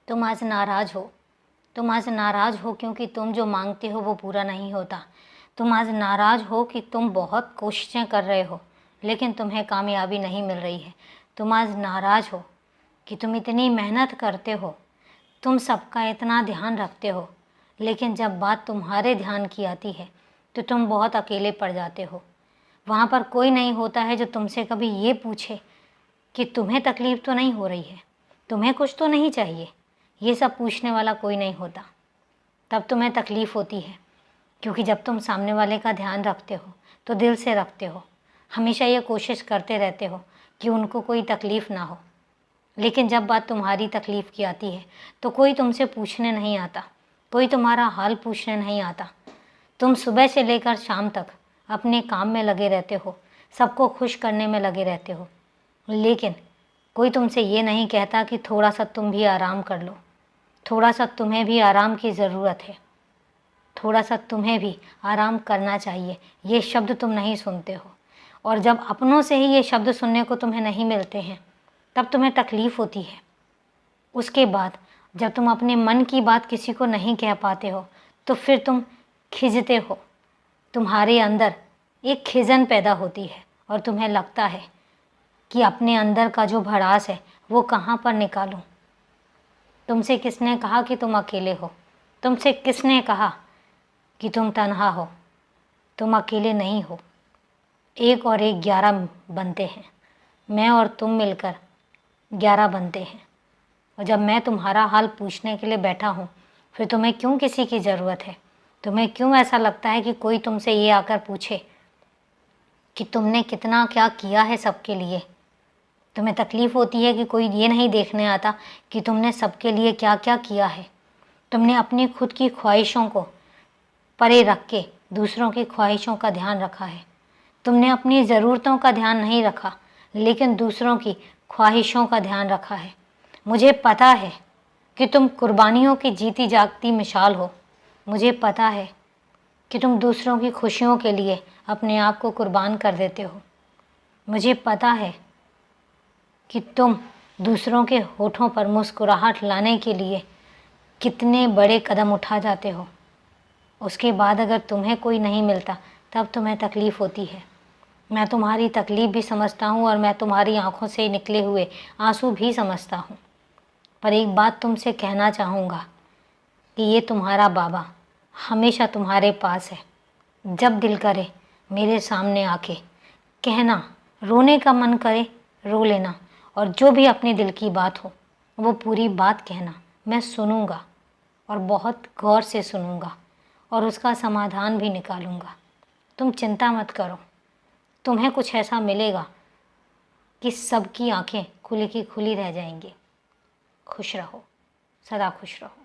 तुम आज नाराज़ हो। तुम आज नाराज़ हो क्योंकि तुम जो मांगते हो वो पूरा नहीं होता। तुम आज नाराज़ हो कि तुम बहुत कोशिशें कर रहे हो लेकिन तुम्हें कामयाबी नहीं मिल रही है। तुम आज नाराज़ हो कि तुम इतनी मेहनत करते हो, तुम सबका इतना ध्यान रखते हो, लेकिन जब बात तुम्हारे ध्यान की आती है तो तुम बहुत अकेले पड़ जाते हो। वहाँ पर कोई नहीं होता है जो तुमसे कभी ये पूछे कि तुम्हें तकलीफ़ तो नहीं हो रही है, तुम्हें कुछ तो नहीं चाहिए। ये सब पूछने वाला कोई नहीं होता। तब तुम्हें तकलीफ़ होती है क्योंकि जब तुम सामने वाले का ध्यान रखते हो तो दिल से रखते हो, हमेशा ये कोशिश करते रहते हो कि उनको कोई तकलीफ़ ना हो। लेकिन जब बात तुम्हारी तकलीफ़ की आती है तो कोई तुमसे पूछने नहीं आता, कोई तुम्हारा हाल पूछने नहीं आता। तुम सुबह से लेकर शाम तक अपने काम में लगे रहते हो, सबको खुश करने में लगे रहते हो, लेकिन कोई तुमसे ये नहीं कहता कि थोड़ा सा तुम भी आराम कर लो, थोड़ा सा तुम्हें भी आराम की ज़रूरत है, थोड़ा सा तुम्हें भी आराम करना चाहिए। ये शब्द तुम नहीं सुनते हो। और जब अपनों से ही ये शब्द सुनने को तुम्हें नहीं मिलते हैं तब तुम्हें तकलीफ़ होती है। उसके बाद जब तुम अपने मन की बात किसी को नहीं कह पाते हो तो फिर तुम खिजते हो। तुम्हारे अंदर एक खिजन पैदा होती है और तुम्हें लगता है कि अपने अंदर का जो भड़ास है वो कहाँ पर निकालूं। तुमसे किसने कहा कि तुम अकेले हो? तुमसे किसने कहा कि तुम तन्हा हो? तुम अकेले नहीं हो। 1 और 1 11 बनते हैं। मैं और तुम मिलकर 11 बनते हैं। और जब मैं तुम्हारा हाल पूछने के लिए बैठा हूँ फिर तुम्हें क्यों किसी की ज़रूरत है? तुम्हें क्यों ऐसा लगता है कि कोई तुमसे ये आकर पूछे कि तुमने कितना क्या किया है सबके लिए? तुम्हें तकलीफ़ होती है कि कोई ये नहीं देखने आता कि तुमने सबके लिए क्या क्या किया है। तुमने अपनी खुद की ख्वाहिशों को परे रख के दूसरों की ख्वाहिशों का ध्यान रखा है। तुमने अपनी ज़रूरतों का ध्यान नहीं रखा लेकिन दूसरों की ख्वाहिशों का ध्यान रखा है। मुझे पता है कि तुम कुर्बानियों की जीती जागती मिसाल हो। मुझे पता है कि तुम दूसरों की खुशियों के लिए अपने आप को कुर्बान कर देते हो। मुझे पता है कि तुम दूसरों के होठों पर मुस्कुराहट लाने के लिए कितने बड़े कदम उठा जाते हो। उसके बाद अगर तुम्हें कोई नहीं मिलता तब तुम्हें तकलीफ़ होती है। मैं तुम्हारी तकलीफ़ भी समझता हूँ और मैं तुम्हारी आँखों से निकले हुए आंसू भी समझता हूँ। पर एक बात तुमसे कहना चाहूँगा कि ये तुम्हारा बाबा हमेशा तुम्हारे पास है। जब दिल करे मेरे सामने आके कहना, रोने का मन करे रो लेना, और जो भी अपने दिल की बात हो वो पूरी बात कहना। मैं सुनूँगा और बहुत गौर से सुनूँगा और उसका समाधान भी निकालूँगा। तुम चिंता मत करो, तुम्हें कुछ ऐसा मिलेगा कि सबकी आंखें खुली की खुली रह जाएंगी। खुश रहो, सदा खुश रहो।